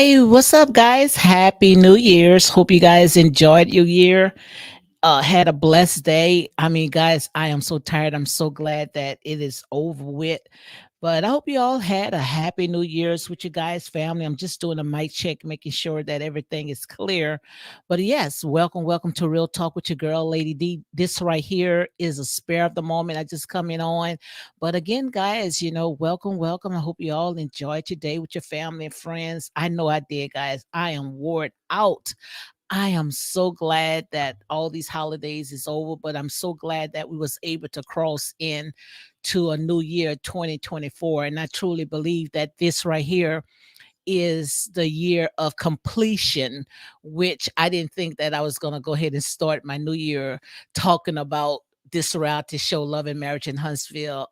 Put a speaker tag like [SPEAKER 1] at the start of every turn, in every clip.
[SPEAKER 1] Hi, what's up, guys? Happy New Year's. Hope you guys enjoyed your year. Had a blessed day. I mean, guys, I am so tired. I'm so glad that it is over with. But I hope you all had a happy New Year's with your guys' family. I'm just doing a mic check, making sure that everything is clear. But yes, welcome to Real Talk with your girl, Lady D. This right here is a spare of the moment. I just coming on. But again, guys, welcome. I hope you all enjoyed your day with your family and friends. I know I did, guys. I am wore out. I am so glad that all these holidays is over, but I'm so glad that we was able to cross in to a new year 2024. And I truly believe that this right here is the year of completion, which I didn't think that I was going to go ahead and start my new year talking about this reality show, Love and Marriage in Huntsville.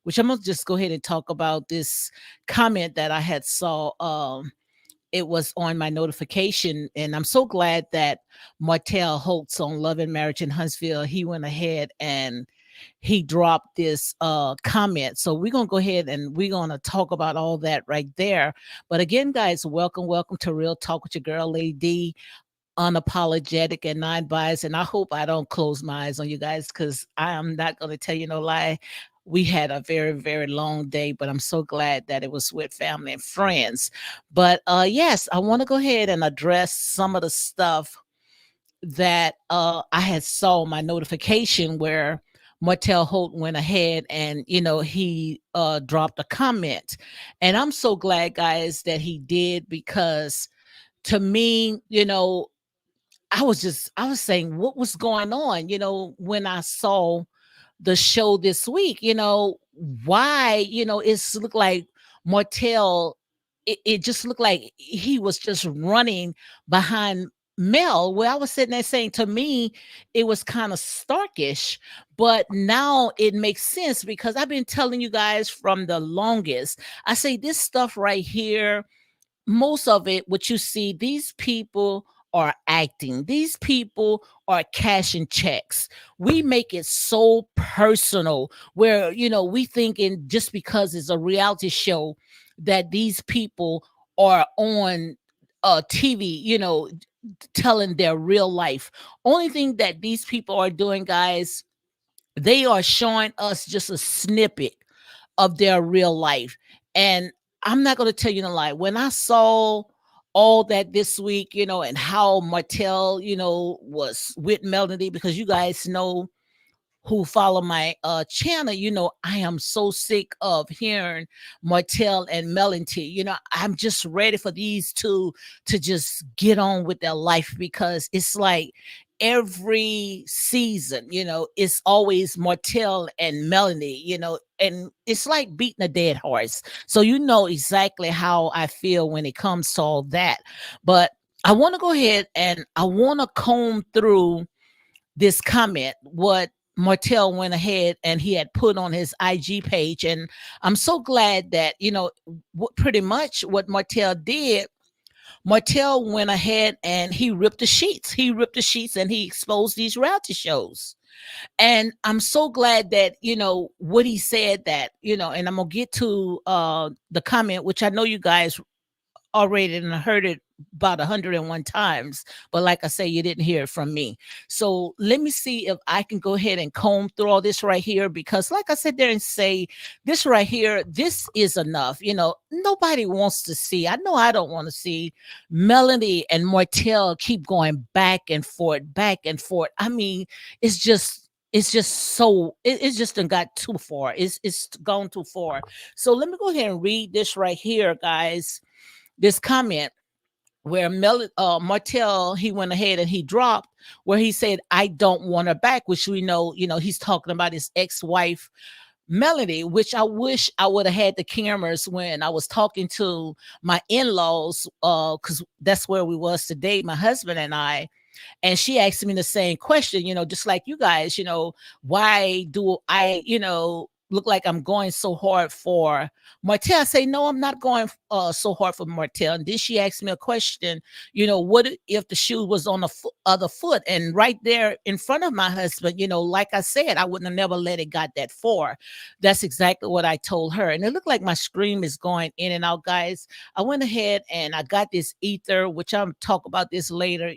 [SPEAKER 1] Which I'm gonna just go ahead and talk about this comment that I had saw. It was on my notification, and I'm so glad that Martell Holtz on Love and Marriage in Huntsville, he went ahead and he dropped this comment. So we're gonna go ahead and we're gonna talk about all that right there. But again, guys, welcome to Real Talk with your girl, Lady D, unapologetic and non-biased. And I hope I don't close my eyes on you guys, because I am not going to tell you no lie. We had a very long day, but I'm so glad that it was with family and friends. But yes, I want to go ahead and address some of the stuff that I had saw my notification where Martell Holt went ahead and he dropped a comment. And I'm so glad, guys, that he did, because to me, I was saying what was going on, when I saw the show this week, why, it's looked like Martell, it just looked like he was just running behind Mel. Well, I was sitting there saying, to me, it was kind of starkish, but now it makes sense, because I've been telling you guys from the longest. I say this stuff right here, most of it, what you see, these people are acting. These people are cashing checks. We make it so personal, where, we thinking just because it's a reality show that these people are on TV, telling their real life. Only thing that these people are doing, guys, they are showing us just a snippet of their real life. And I'm not going to tell you a lie. When I saw all that this week, and how Martell, was with Melody, because you guys know, who follow my channel, I am so sick of hearing Martell and Melody. I'm just ready for these two to just get on with their life, because it's like every season, it's always Martell and Melanie, and it's like beating a dead horse. So you know exactly how I feel when it comes to all that. But I want to go ahead and I want to comb through this comment, what Martell went ahead and he had put on his IG page. And I'm so glad that, pretty much what Martell did, Martell went ahead and he ripped the sheets. He ripped the sheets and he exposed these reality shows. And I'm so glad that, what he said, that, and I'm going to get to the comment, which I know you guys already and heard it about 101 times, but like I say, you didn't hear it from me. So let me see if I can go ahead and comb through all this right here, because like I said there and say, this right here, this is enough. Nobody wants to see, I know I don't want to see Melanie and Martell keep going back and forth, back and forth. I mean, it's just so it's just done got too far. It's gone too far. So let me go ahead and read this right here, guys, this comment where Martell, he went ahead and he dropped, where he said, "I don't want her back," which we know, he's talking about his ex-wife Melody, which I wish I would have had the cameras when I was talking to my in-laws, because that's where we was today, my husband and I. And she asked me the same question, just like you guys, why do I, look like I'm going so hard for Martell. I say, no, I'm not going so hard for Martell. And then she asked me a question, what if the shoe was on the other foot? And right there in front of my husband, like I said, I wouldn't have never let it got that far. That's exactly what I told her. And it looked like my screen is going in and out, guys. I went ahead and I got this ether, which I'm talk about this later,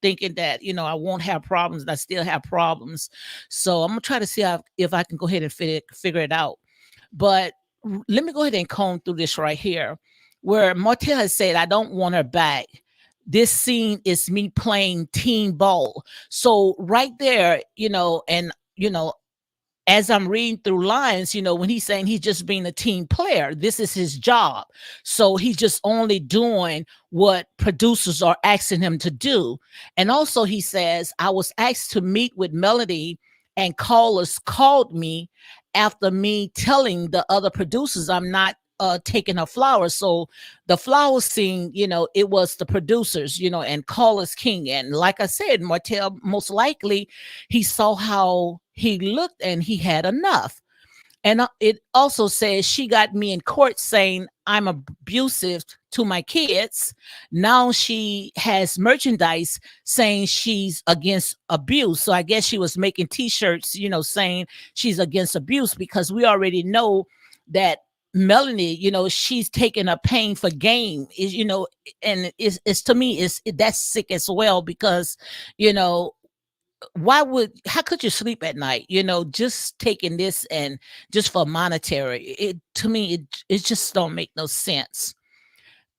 [SPEAKER 1] thinking that I won't have problems, and I still have problems. So I'm gonna try to see if I can go ahead and figure it out. But let me go ahead and comb through this right here, where Martell has said, "I don't want her back. This scene is me playing team ball." So right there, and as I'm reading through lines, when he's saying he's just being a team player, this is his job. So he's just only doing what producers are asking him to do. And also he says, I was asked to meet with Melody and callers called me after me telling the other producers I'm not taking her flowers. So the flower scene, it was the producers, and callers king. And like I said, Martell, most likely he saw how he looked and he had enough. And it also says she got me in court saying I'm abusive to my kids. Now she has merchandise saying she's against abuse. So I guess she was making t-shirts, saying she's against abuse, because we already know that Melanie, she's taking a pain for game, is, and it's to me, that's sick as well, because, you know, how could you sleep at night, just taking this and just for monetary? It to me, it just don't make no sense.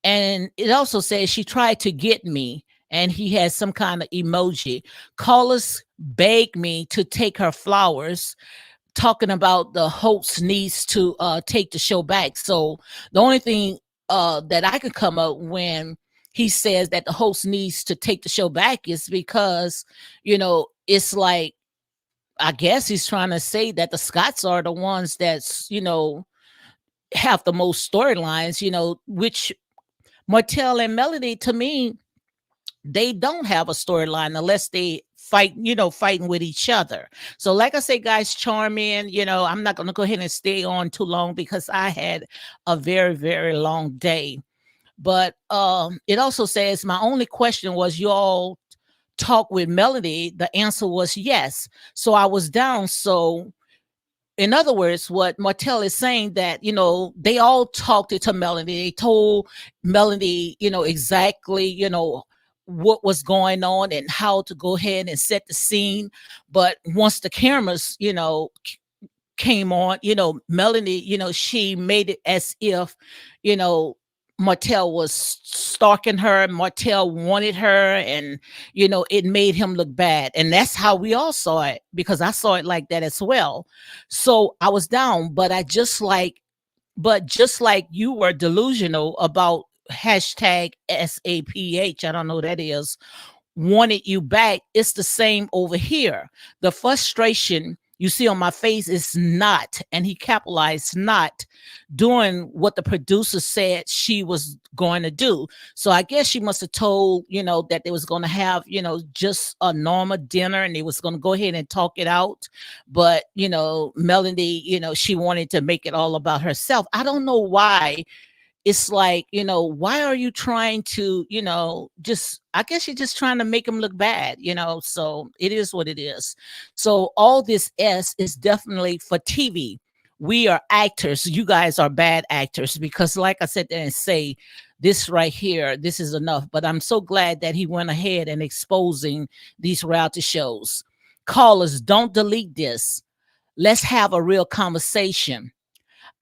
[SPEAKER 1] And it also says she tried to get me, and he has some kind of emoji. Callers begged me to take her flowers, talking about the Holt's needs to take the show back. So the only thing that I could come up when he says that the host needs to take the show back is because, it's like, I guess he's trying to say that the Scots are the ones that's, have the most storylines, which Martell and Melody, to me, they don't have a storyline unless they fight, fighting with each other. So like I say, guys, Charmin, I'm not going to go ahead and stay on too long because I had a very, very long day. But it also says my only question was, you all talk with Melody? The answer was yes. So I was down. So in other words, what Martell is saying, that, they all talked to Melody. They told Melody, exactly, what was going on and how to go ahead and set the scene. But once the cameras, came on, Melanie, she made it as if, you know, Martell was stalking her. Martell wanted her, and it made him look bad. And that's how we all saw it, because I saw it like that as well. So I was down, but just like you were delusional about hashtag SAPH, I don't know what that is, wanted you back. It's the same over here. The frustration you see on my face is not, and he capitalized not, doing what the producer said she was going to do. So I guess she must have told, that they was going to have, just a normal dinner, and they was going to go ahead and talk it out. But, Melody, she wanted to make it all about herself. I don't know why. It's like, why are you trying to, just, I guess you're just trying to make them look bad, so it is what it is. So all this S is definitely for TV. We are actors. You guys are bad actors, because like I said there and say, this right here, this is enough. But I'm so glad that he went ahead and exposing these reality shows. Callers, don't delete this. Let's have a real conversation.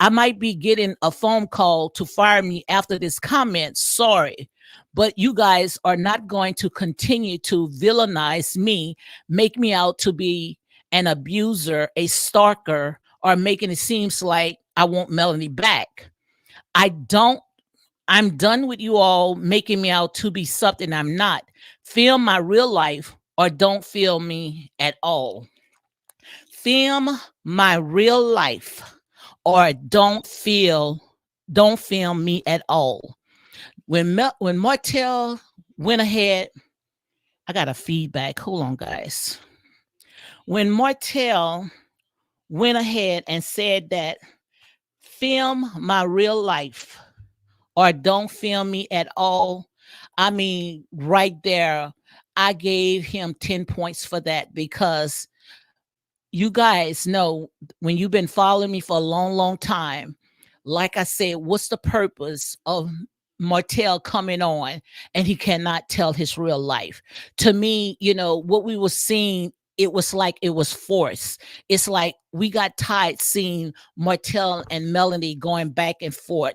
[SPEAKER 1] I might be getting a phone call to fire me after this comment. Sorry. But you guys are not going to continue to villainize me, make me out to be an abuser, a stalker, or making it seems like I want Melanie back. I don't, I'm done with you all making me out to be something I'm not. Film my real life or don't film me at all. Film my real life or don't film me at all. When Martell went ahead, I got a feedback. Hold on, guys. When Martell went ahead and said that film my real life or don't film me at all. I mean, right there, I gave him 10 points for that because you guys know when you've been following me for a long, long time, like I said, what's the purpose of Martell coming on and he cannot tell his real life? To me, what we were seeing, it was like it was forced. It's like we got tired seeing Martell and Melanie going back and forth.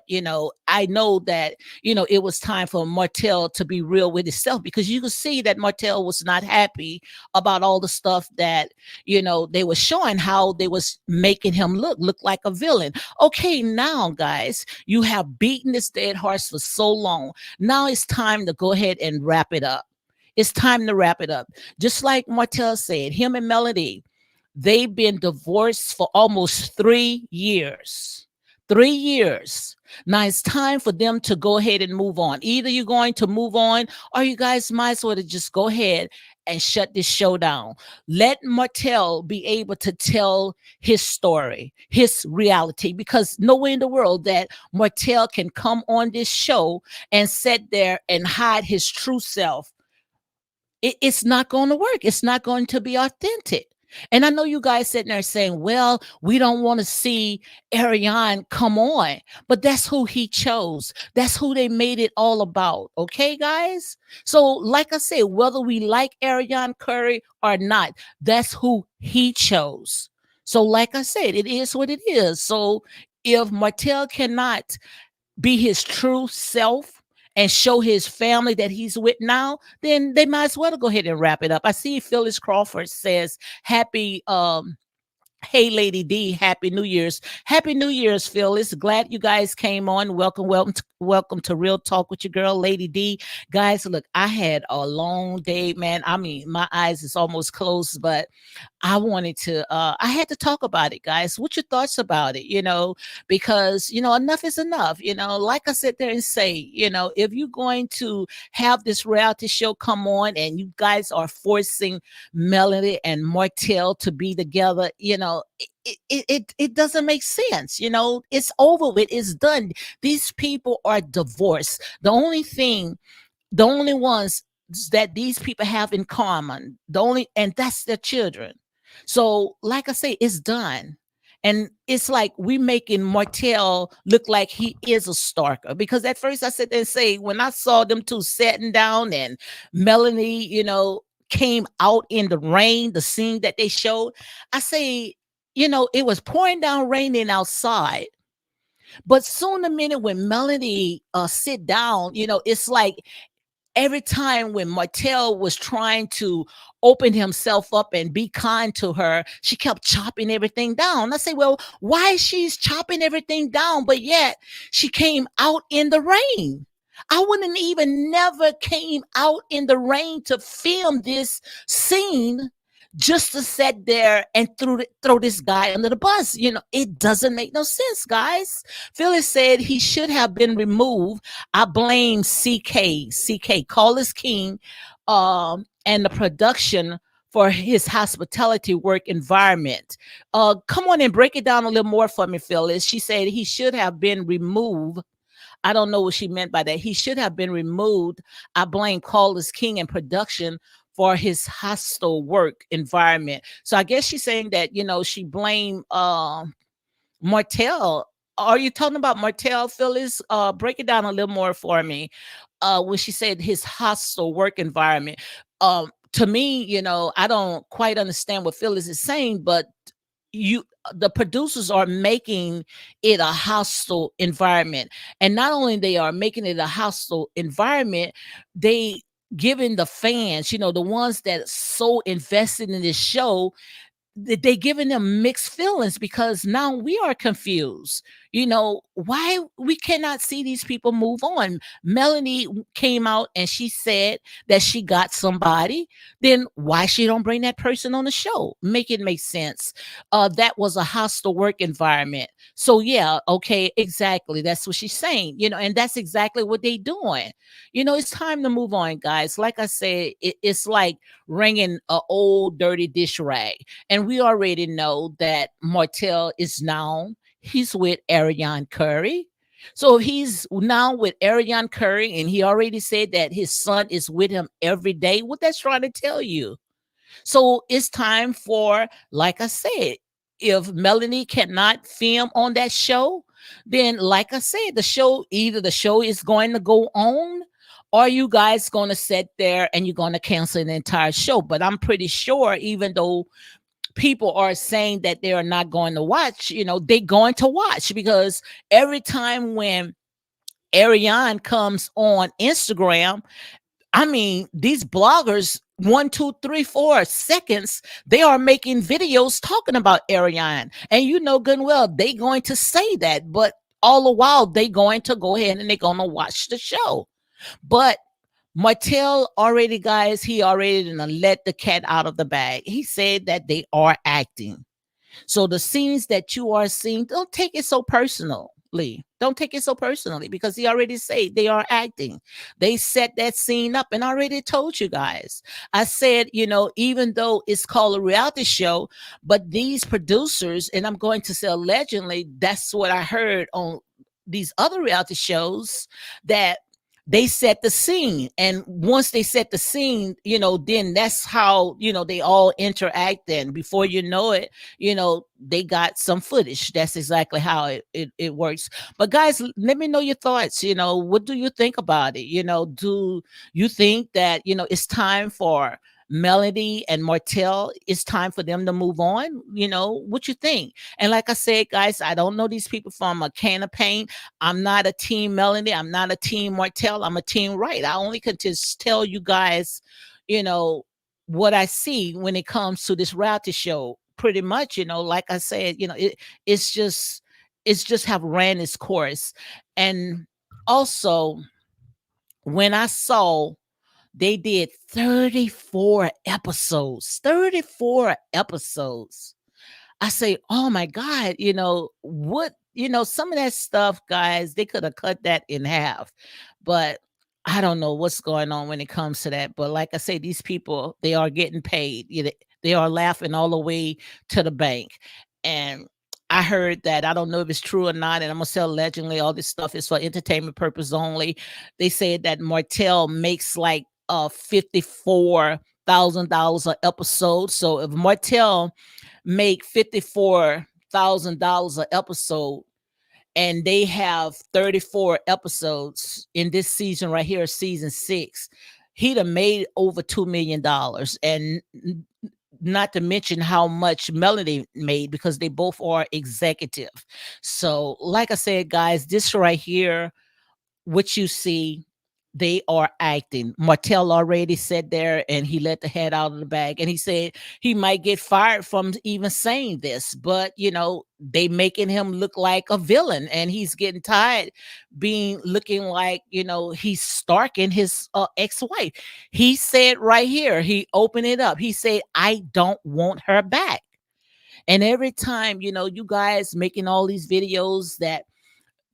[SPEAKER 1] I know that, it was time for Martell to be real with himself because you could see that Martell was not happy about all the stuff that they were showing how they was making him look like a villain. Okay, now guys, you have beaten this dead horse for so long. Now it's time to go ahead and wrap it up. It's time to wrap it up. Just like Martell said, him and Melody, they've been divorced for almost 3 years. 3 years. Now it's time for them to go ahead and move on. Either you're going to move on or you guys might as well just go ahead and shut this show down. Let Martell be able to tell his story, his reality, because nowhere in the world that Martell can come on this show and sit there and hide his true self. It's not going to work. It's not going to be authentic. And I know you guys sitting there saying, well, we don't want to see Ariane come on, but that's who he chose. That's who they made it all about. Okay, guys? So, like I said, whether we like Ariane Curry or not, that's who he chose. So, like I said, it is what it is. So, if Martell cannot be his true self and show his family that he's with now, then they might as well go ahead and wrap it up. I see Phyllis Crawford says, happy hey Lady D, happy New Year's. Happy New Year's, Phyllis. Glad you guys came on. Welcome to Real Talk with your girl, Lady D. Guys, look, I had a long day, man. I mean, my eyes is almost closed, but I had to talk about it, guys. What's your thoughts about it? Because, enough is enough. Like I sit there and say, if you're going to have this reality show come on and you guys are forcing Melody and Martell to be together, it doesn't make sense. It's over with. It's done. These people are divorced. The only ones that these people have in common, and that's their children. So, like I say, it's done. And it's like we making Martell look like he is a stalker. Because at first I said and say, when I saw them two sitting down and Melanie, came out in the rain, the scene that they showed, I say, it was pouring down raining outside. But soon the minute when Melanie sit down, it's like every time when Martell was trying to open himself up and be kind to her, she kept chopping everything down. I say, well, why she's chopping everything down, but yet she came out in the rain? I wouldn't even never came out in the rain to film this scene just to sit there and throw this guy under the bus. It doesn't make no sense, guys. Phyllis said he should have been removed. I blame CK, Carlos King, and the production for his hospitality work environment. Come on and break it down a little more for me, Phyllis. She said he should have been removed. I don't know what she meant by that. He should have been removed. I blame Carlos King and production for his hostile work environment. So I guess she's saying that, she blamed Martell. Are you talking about Martell, Phyllis? Break it down a little more for me. When she said his hostile work environment. To me, I don't quite understand what Phyllis is saying, but the producers are making it a hostile environment. And not only they are making it a hostile environment, they giving the fans, the ones that so invested in this show, they giving them mixed feelings because now we are confused. why we cannot see these people move on. Melanie came out and she said that she got somebody. Then why she don't bring that person on the show? Make it make sense. That was a hostile work environment. So yeah, okay, exactly. That's what she's saying. And that's exactly what they doing. It's time to move on, guys. Like I said, it's like wringing a old dirty dish rag. And we already know that Martell is now he's with Ariane Curry. So he's now with Ariane Curry, and he already said that his son is with him every day. What that's trying to tell you. So it's time for, like I said, if Melanie cannot film on that show, then like I said, either the show is going to go on, or you guys going to sit there and you're going to cancel the entire show. But I'm pretty sure, even though people are saying that they are not going to watch, they're going to watch, because every time when Ariane comes on Instagram, I mean, these bloggers, 1, 2, 3, 4 seconds, they are making videos talking about Ariane. And you know good and well, they going to say that, but all the while they going to go ahead and they're going to watch the show. But Martell already, guys, he already done let the cat out of the bag. He said that they are acting. So the scenes that you are seeing, don't take it so personally. Don't take it so personally, because he already said they are acting. They set that scene up and already told you guys. I said, even though it's called a reality show, but these producers, and I'm going to say allegedly, that's what I heard on these other reality shows, that they set the scene, and once they set the scene, then that's how they all interact, and before you know it, they got some footage. That's exactly how it works. But guys, let me know your thoughts. What do you think about it? Do you think that it's time for Melody and Martell, it's time for them to move on? What you think? And like I said, guys, I don't know these people from a can of paint. I'm not a team Melody. I'm not a team Martell. I'm a team Right. I only can just tell you guys, you know, what I see when it comes to this reality show. Pretty much, like I said, it's just it's just have ran its course. And also, when I saw they did 34 episodes, 34 episodes. I say, oh my God, some of that stuff, guys, they could have cut that in half. But I don't know what's going on when it comes to that. But like I say, these people, they are getting paid. They are laughing all the way to the bank. And I heard that. I don't know if it's true or not. And I'm gonna say allegedly all this stuff is for entertainment purpose only. They said that Martell makes like $54,000 an episode. So if Martell make $54,000 an episode, and they have 34 episodes in this season right here, season 6, he'd have made over $2 million. And not to mention how much Melody made, because they both are executive. So, like I said, guys, this right here, what you see, they are acting. Martell already said there, and he let the head out of the bag, and he said he might get fired from even saying this, but they making him look like a villain, and he's getting tired being looking like he's stalking his ex-wife. He said right here, he opened it up. He said, I don't want her back. And every time, you guys making all these videos that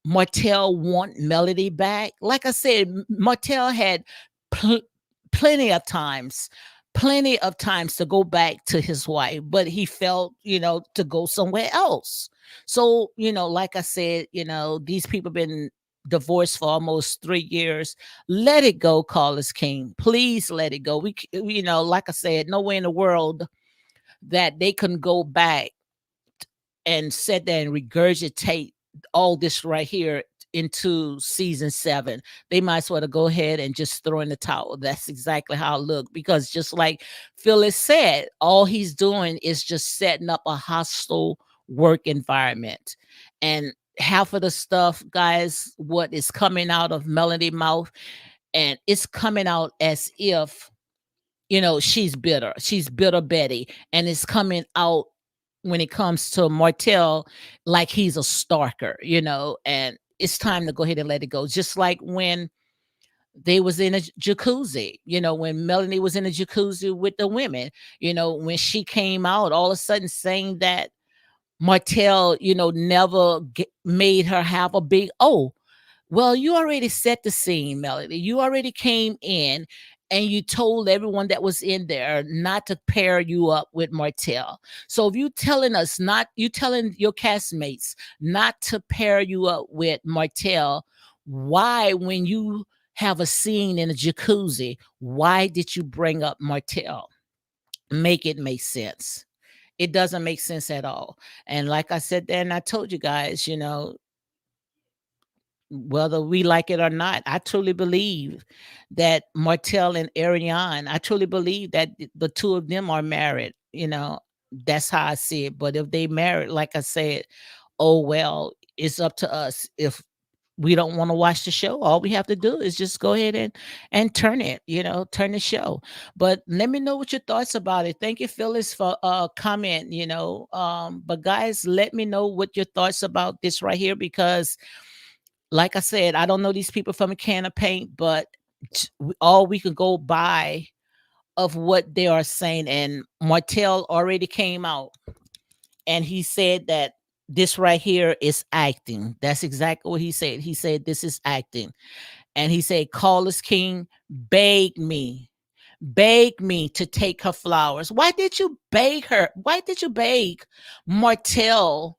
[SPEAKER 1] Martell want Melody back. Like I said, Martell had pl- plenty of times, plenty of times to go back to his wife, but he felt, to go somewhere else. So, like I said, these people been divorced for almost 3 years. Let it go, Carlos King. Please let it go. Like I said, nowhere in the world that they can go back and sit there and regurgitate all this right here into season 7. They might as well go ahead and just throw in the towel. That's exactly how it looked, because just like Phyllis said, all he's doing is just setting up a hostile work environment. And half of the stuff, guys, what is coming out of Melody mouth, and it's coming out as if she's bitter. She's bitter Betty, and it's coming out when it comes to Martell, like he's a stalker, and it's time to go ahead and let it go. Just like when they was in a jacuzzi, when Melanie was in a jacuzzi with the women, when she came out all of a sudden saying that Martell, never made her have a big O. Well, you already set the scene, Melody. You already came in and you told everyone that was in there not to pair you up with Martell. So if you telling your castmates not to pair you up with Martell, why, when you have a scene in a jacuzzi, why did you bring up Martell? Make it make sense. It doesn't make sense at all. And like I said then, I told you guys, whether we like it or not, I truly believe that Martell and Ariane, I truly believe that the two of them are married. That's how I see it. But if they married, like I said, oh well, it's up to us. If we don't want to watch the show, all we have to do is just go ahead and turn it, turn the show. But let me know what your thoughts about it. Thank you, Phyllis, for comment, but guys, let me know what your thoughts about this right here, because like I said, I don't know these people from a can of paint, but all we can go by of what they are saying. And Martell already came out and he said that this right here is acting. That's exactly what he said. He said this is acting. And he said, Carlos King begged me to take her flowers. Why did you beg her? Why did you beg Martell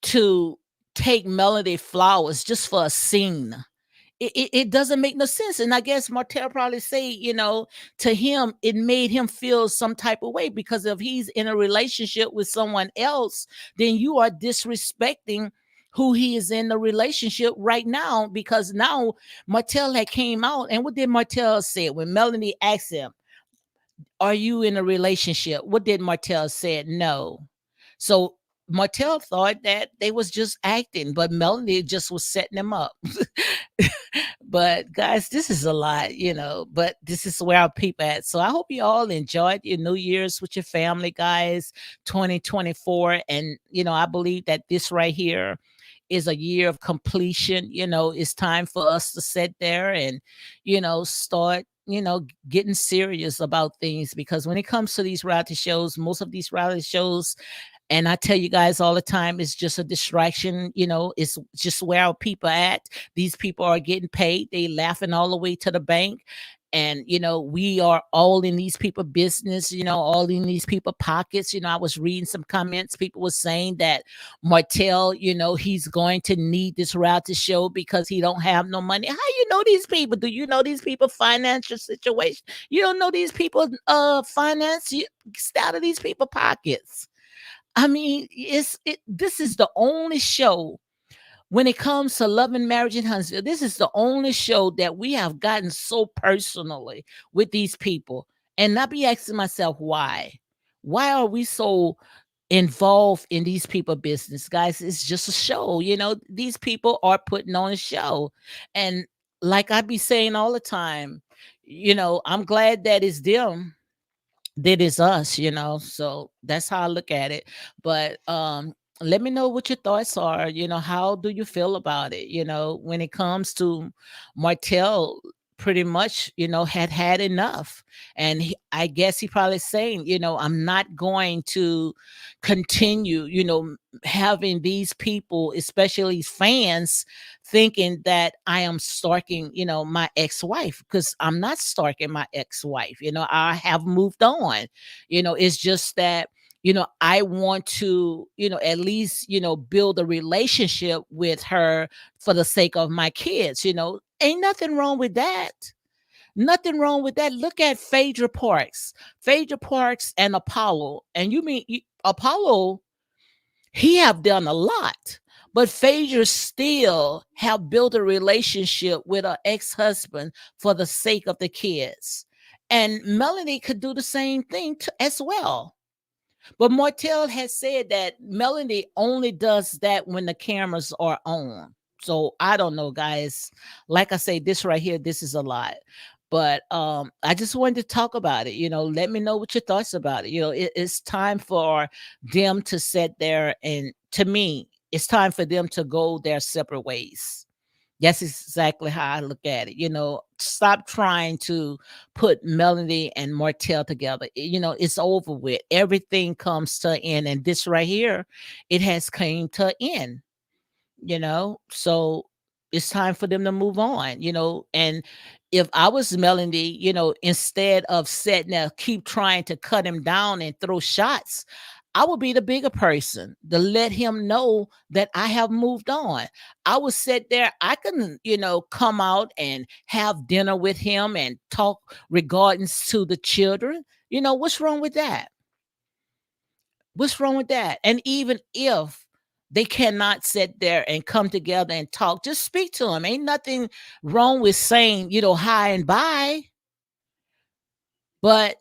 [SPEAKER 1] to take Melody flowers just for a scene? It doesn't make no sense. And I guess Martell probably say, to him, it made him feel some type of way, because if he's in a relationship with someone else, then you are disrespecting who he is in the relationship right now. Because now Martell had came out, and what did Martell say when Melanie asked him, are you in a relationship? What did Martell say? No. So Martell thought that they was just acting, but Melanie just was setting them up. But guys, this is a lot, but this is where our people at. So I hope you all enjoyed your New Year's with your family, guys, 2024. And, I believe that this right here is a year of completion. It's time for us to sit there and, start, getting serious about things, because when it comes to these reality shows, most of these reality shows, and I tell you guys all the time, it's just a distraction. It's just where our people at. These people are getting paid. They laughing all the way to the bank. And, we are all in these people business, all in these people pockets. I was reading some comments. People were saying that Martell, he's going to need this reality show because he don't have no money. How you know these people? Do you know these people financial situation? You don't know these people finance? Stay out of these people pockets. I mean, this is the only show when it comes to Love and Marriage in Huntsville. This is the only show that we have gotten so personally with these people. And I be asking myself, why? Why are we so involved in these people business? Guys, it's just a show. These people are putting on a show. And like I be saying all the time, I'm glad that it's them that is us, so that's how I look at it. But let me know what your thoughts are. How do you feel about it? When it comes to Martell, pretty much, had enough. And I guess he probably saying, I'm not going to continue, having these people, especially fans, thinking that I am stalking, my ex-wife, because I'm not stalking my ex-wife. I have moved on. It's just that, I want to, at least, build a relationship with her for the sake of my kids. Ain't nothing wrong with that. Nothing wrong with that. Look at Phaedra Parks and Apollo. And you mean Apollo, he have done a lot, but Phaedra still have built a relationship with her ex-husband for the sake of the kids. And Melanie could do the same thing as well. But Martell has said that Melanie only does that when the cameras are on. So I don't know, guys. Like I say, this right here, this is a lot. But I just wanted to talk about it. Let me know what your thoughts about it. It's time for them to sit there, and to me, it's time for them to go their separate ways. That's exactly how I look at it. Stop trying to put Melody and Martell together. It's over with. Everything comes to an end, and this right here, it has came to an end. So it's time for them to move on. And if I was Melody, instead of sitting there keep trying to cut him down and throw shots, I would be the bigger person to let him know that I have moved on. I would sit there, I can, come out and have dinner with him and talk regarding to the children. What's wrong with that? What's wrong with that? And even if they cannot sit there and come together and talk, just speak to them. Ain't nothing wrong with saying, hi and bye. But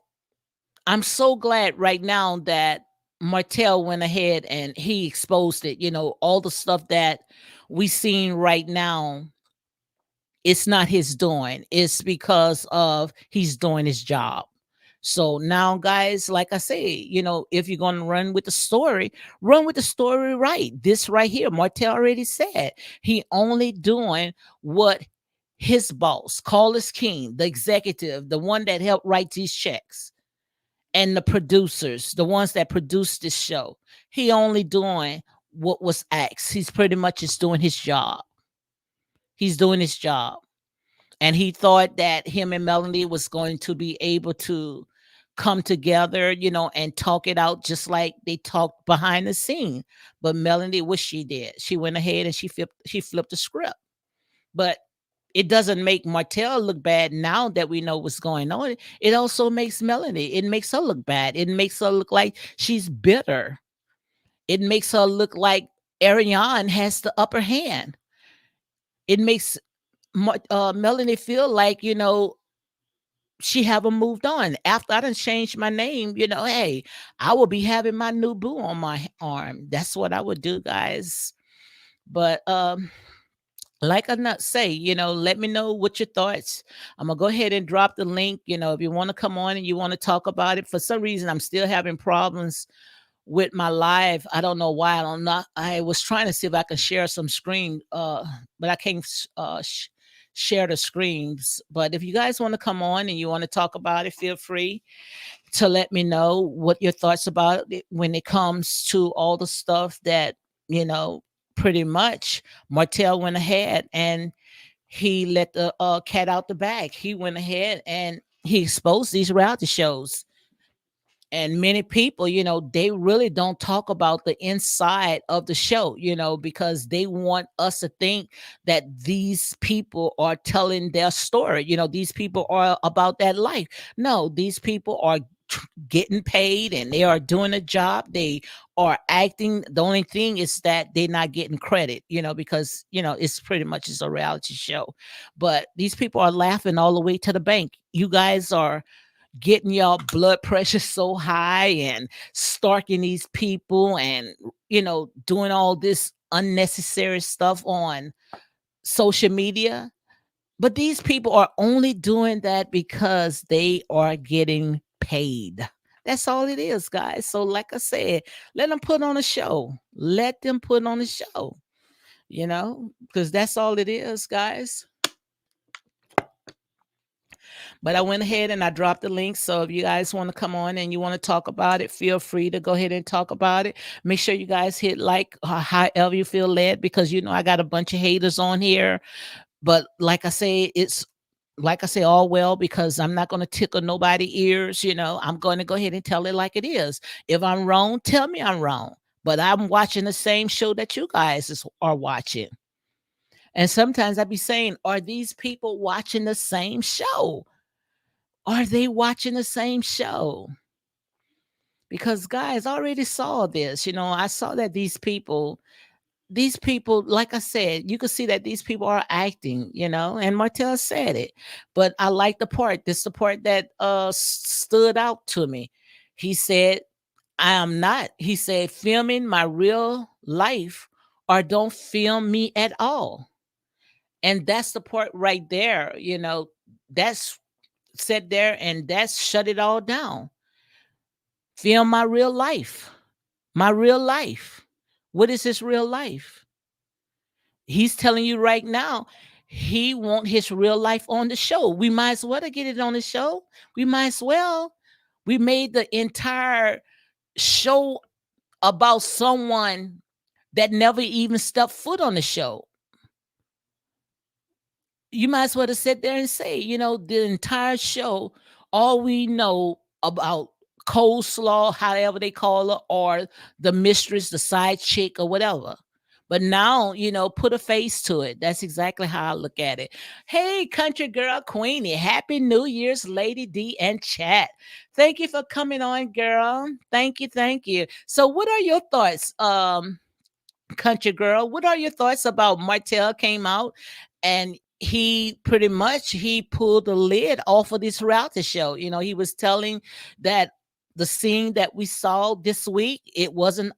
[SPEAKER 1] I'm so glad right now that Martell went ahead and he exposed it. All the stuff that we seen right now, it's not his doing. It's because of he's doing his job. So now, guys, like I say, if you're going to run with the story, run with the story right. This right here, Martell already said he only doing what his boss, Carlos King, the executive, the one that helped write these checks, and the producers, the ones that produced this show, he only doing what was asked. He's pretty much just doing his job. He's doing his job. And he thought that him and Melanie was going to be able to come together, and talk it out just like they talked behind the scene. But Melanie, what she did, she went ahead and she flipped the script. But it doesn't make Martell look bad now that we know what's going on. It also makes Melanie, it makes her look bad. It makes her look like she's bitter. It makes her look like Ariane has the upper hand. It makes Melanie feel like, she haven't moved on. After I done changed my name, hey, I will be having my new boo on my arm. That's what I would do, guys. But like I not say, let me know what your thoughts. I'm gonna go ahead and drop the link. If you want to come on and you want to talk about it. For some reason, I'm still having problems with my live. I don't know why. I don't know. I was trying to see if I can share some screen, but I can't share the screens. But if you guys want to come on and you want to talk about it, feel free to let me know what your thoughts about it when it comes to all the stuff that, pretty much Martell went ahead and he let the cat out the bag. He went ahead and he exposed these reality shows. And many people, they really don't talk about the inside of the show, because they want us to think that these people are telling their story. These people are about that life. No, these people are getting paid and they are doing a job. They are acting. The only thing is that they're not getting credit, because, it's pretty much just a reality show. But these people are laughing all the way to the bank. You guys are getting y'all blood pressure so high and stalking these people and doing all this unnecessary stuff on social media. But these people are only doing that because they are getting paid. That's all it is, guys. So like I said, let them put on a show. Let them put on a show, because that's all it is, guys. But I went ahead and I dropped the link. So if you guys want to come on and you want to talk about it, feel free to go ahead and talk about it. Make sure you guys hit like however you feel led, because I got a bunch of haters on here. But like I say, it's like I say, all well, because I'm not going to tickle nobody ears. I'm going to go ahead and tell it like it is. If I'm wrong, tell me I'm wrong. But I'm watching the same show that you guys are watching. And sometimes I be saying, are these people watching the same show? Are they watching the same show? Because guys, I already saw this. I saw that these people, like I said, you can see that these people are acting, and Martell said it. But I like the part. This the part that stood out to me. He said, I am not, he said, filming my real life, or don't film me at all. And that's the part right there, that's sat there and that's shut it all down. Film my real life. My real life. What is his real life? He's telling you right now, he want his real life on the show. We might as well to get it on the show. We might as well. We made the entire show about someone that never even stepped foot on the show. You might as well to sit there and say, the entire show, all we know about coleslaw, however they call her, or the mistress, the side chick, or whatever. But now, put a face to it. That's exactly how I look at it. Hey, country girl Queenie, happy New Year's, Lady D and chat. Thank you for coming on, girl. Thank you, thank you. So, what are your thoughts? Country girl, what are your thoughts about Martell came out and he pretty much he pulled the lid off of this reality show. He was telling that the scene that we saw this week, it wasn't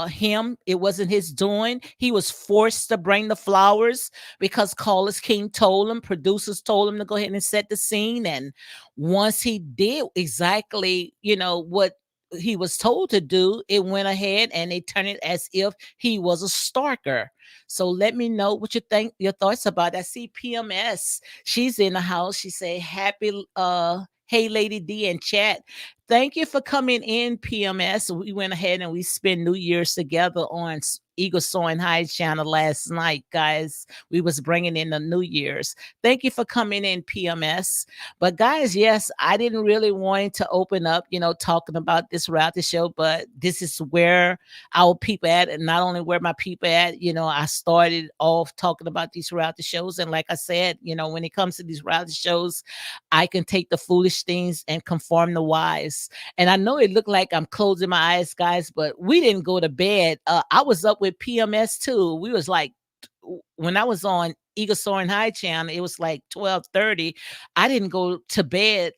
[SPEAKER 1] him, it wasn't his doing. He was forced to bring the flowers because Carlos King told him, producers told him to go ahead and set the scene. And once he did exactly, what he was told to do, it went ahead and they turned it as if he was a stalker. So let me know what you think, your thoughts about that. I see PMS. She's in the house. She said, happy hey Lady D in chat. Thank you for coming in, PMS. We went ahead and we spent New Year's together on Eagle Soaring High channel last night, guys. We was bringing in the New Year's. Thank you for coming in, PMS. But guys, yes, I didn't really want to open up, talking about this reality show, but this is where our people at, and not only where my people at. I started off talking about these reality shows, and like I said, when it comes to these reality shows, I can take the foolish things and conform the wise. And I know it looked like I'm closing my eyes, guys, but we didn't go to bed. I was up with PMS too. We was like, when I was on Eagle Soaring High channel, it was like 12:30. I didn't go to bed.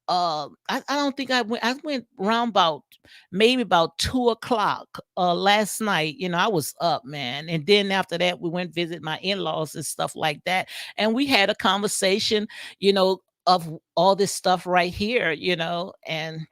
[SPEAKER 1] I don't think I went around about maybe about 2 o'clock last night. I was up, man. And then after that, we went visit my in-laws and stuff like that. And we had a conversation, of all this stuff right here, and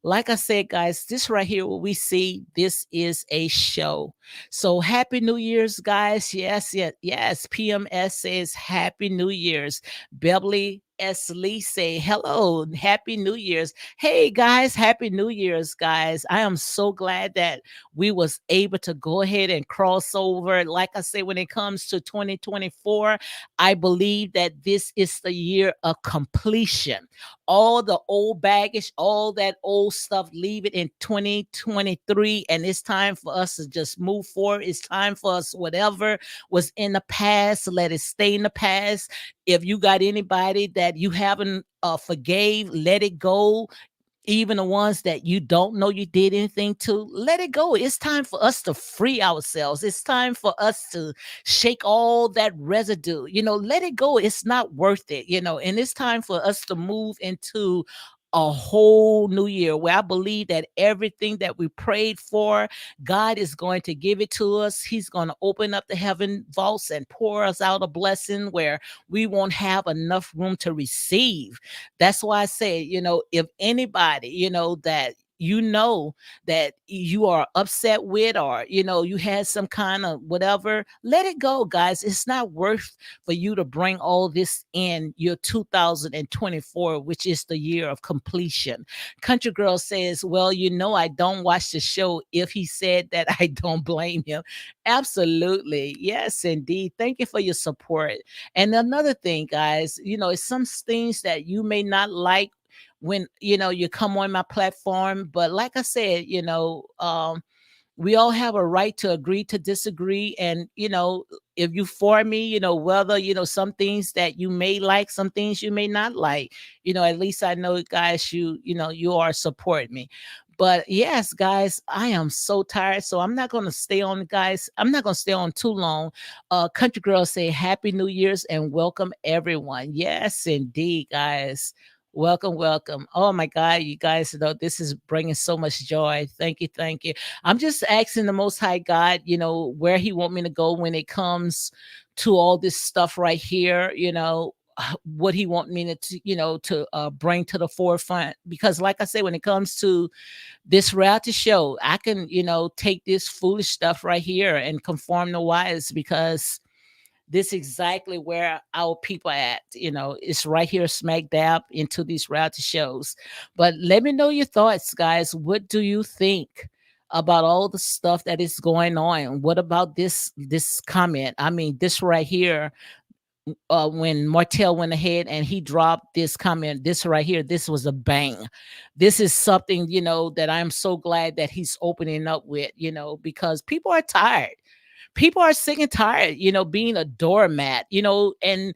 [SPEAKER 1] like I said, guys, this right here, what we see, this is a show. So happy New Year's, guys. Yes, yes, yes. PMS says happy New Year's. Beverly S. Lee say hello, happy New Year's. Hey guys, happy New Year's, guys. I am so glad that we was able to go ahead and cross over. Like I say, when it comes to 2024, I believe that this is the year of completion. All the old baggage, all that old stuff, leave it in 2023. And it's time for us to just move forward. It's time for us, whatever was in the past, let it stay in the past. If you got anybody that you haven't forgave, let it go. Even the ones that you don't know you did anything to, let it go. It's time for us to free ourselves. It's time for us to shake all that residue, let it go. It's not worth it, and it's time for us to move into a whole new year where I believe that everything that we prayed for, God is going to give it to us. He's going to open up the heaven vaults and pour us out a blessing where we won't have enough room to receive. That's why I say, if anybody, that you are upset with, or you had some kind of whatever, let it go, guys. It's not worth for you to bring all this in your 2024, which is the year of completion. Country girl says, well, I don't watch the show. If he said that, I don't blame him. Absolutely. Yes, indeed. Thank you for your support. And another thing, guys, it's some things that you may not like when you come on my platform, but like I said, we all have a right to agree to disagree. And if you for me, whether some things that you may like, some things you may not like, at least I know, guys, you are supporting me. But yes, guys, I am so tired, so I'm not going to stay on, guys. I'm not going to stay on too long. Country girl say happy New Year's and welcome everyone. Yes, indeed, guys. Welcome, welcome. Oh my God, you guys know this is bringing so much joy. Thank you, thank you. I'm just asking the Most High God, where He want me to go when it comes to all this stuff right here. what he want me to bring to the forefront. Because like I said, when it comes to this reality show, I can, take this foolish stuff right here and conform the wise, because this exactly where our people at. It's right here smack dab into these reality shows. But let me know your thoughts, guys. What do you think about all the stuff that is going on? What about this comment? I mean, this right here, when Martell went ahead and he dropped this comment, this right here, this was a bang. This is something, that I'm so glad that he's opening up with, because people are tired. People are sick and tired, being a doormat, and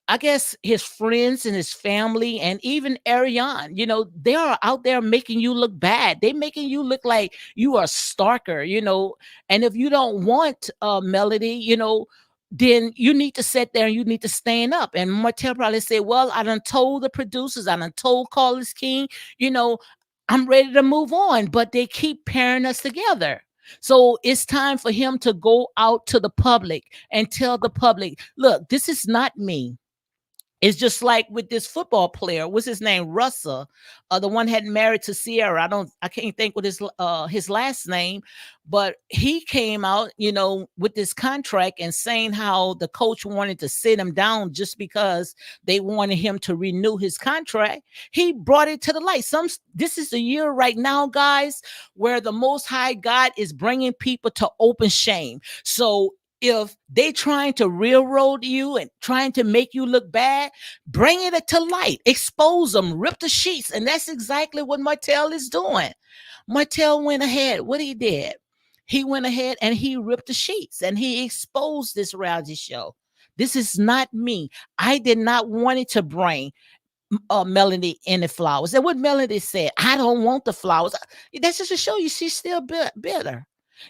[SPEAKER 1] I guess his friends and his family and even Ariane, they are out there making you look bad. They making you look like you are a stalker, and if you don't want Melody, then you need to sit there and you need to stand up. And Martell probably said, well, I done told the producers, I done told Carlos King, you know, I'm ready to move on, but they keep pairing us together. So it's time for him to go out to the public and tell the public, look, this is not me. It's just like with this football player. What's his name? Russell, the one had married to Sierra. I can't think what his last name, but he came out, with this contract and saying how the coach wanted to sit him down just because they wanted him to renew his contract. He brought it to the light. This is the year right now, guys, where the Most High God is bringing people to open shame. So if they trying to railroad you and trying to make you look bad, bring it to light, expose them, rip the sheets. And that's exactly what Martell is doing. Martell went ahead. What he did, he went ahead and he ripped the sheets and he exposed this reality show. This is not me. I did not want it to bring Melody any flowers. And what Melody said, I don't want the flowers. That's just to show you she's still bitter.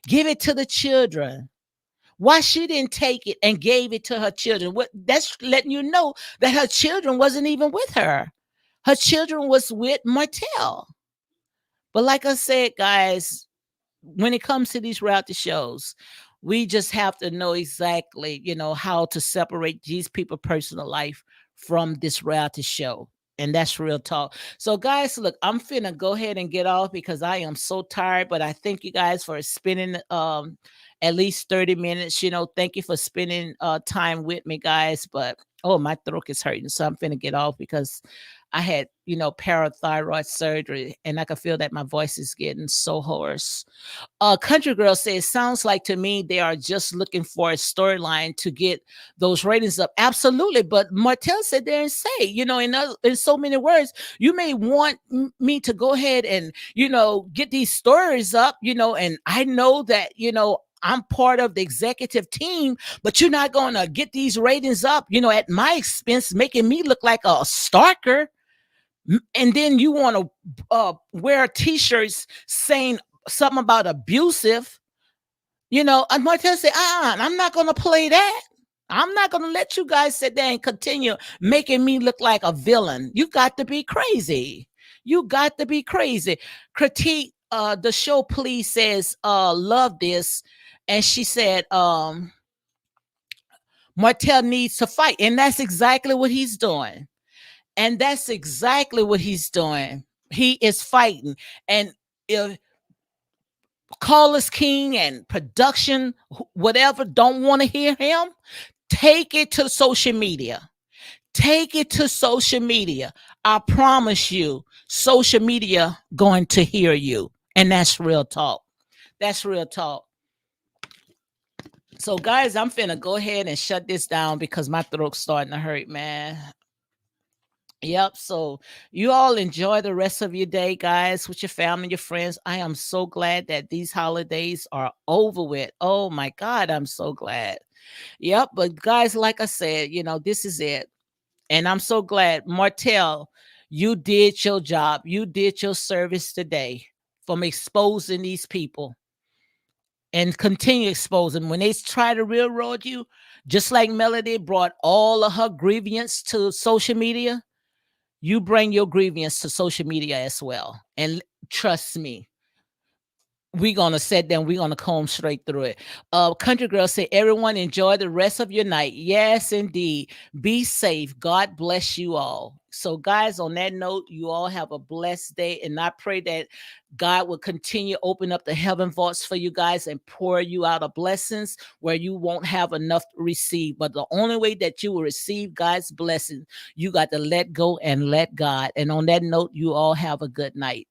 [SPEAKER 1] Give it to the children. Why she didn't take it and gave it to her children? What that's letting you know that her children wasn't even with her. Her children was with Martell. But like I said, guys, when it comes to these reality shows, we just have to know exactly, how to separate these people's personal life from this reality show. And that's real talk. So, guys, look, I'm finna go ahead and get off because I am so tired. But I thank you guys for spending at least 30 minutes. Thank you for spending time with me, guys. But oh, my throat is hurting. So I'm finna get off because I had, parathyroid surgery, and I can feel that my voice is getting so hoarse. Country Girl says, sounds like to me they are just looking for a storyline to get those ratings up. Absolutely. But Martell said there and say, in so many words, you may want me to go ahead and, get these stories up, and I know that, I'm part of the executive team, but you're not going to get these ratings up, at my expense, making me look like a stalker. And then you want to wear t-shirts saying something about abusive, and Martell said, I'm not going to play that. I'm not going to let you guys sit there and continue making me look like a villain. You got to be crazy. You got to be crazy. Critique the show, please, says, love this. And she said, Martell needs to fight. And that's exactly what he's doing. And that's exactly what he's doing. He is fighting. And if Carlos King and production, whatever, don't want to hear him, take it to social media. Take it to social media. I promise you, social media going to hear you. And that's real talk. That's real talk. So, guys, I'm finna go ahead and shut this down because my throat's starting to hurt, man. Yep. So you all enjoy the rest of your day, guys, with your family, your friends. I am so glad that these holidays are over with. Oh my God, I'm so glad. Yep. But guys, like I said, this is it. And I'm so glad, Martell, you did your job. You did your service today from exposing these people and continue exposing. When they try to railroad you, just like Melody brought all of her grievance to social media, you bring your grievance to social media as well. And trust me, we're gonna sit down, we're gonna comb straight through it. Country girl say, everyone enjoy the rest of your night. Yes, indeed. Be safe. God bless you all. So, guys, on that note, you all have a blessed day. And I pray that God will continue open up the heaven vaults for you guys and pour you out of blessings where you won't have enough to receive. But the only way that you will receive God's blessing, you got to let go and let God. And on that note, you all have a good night.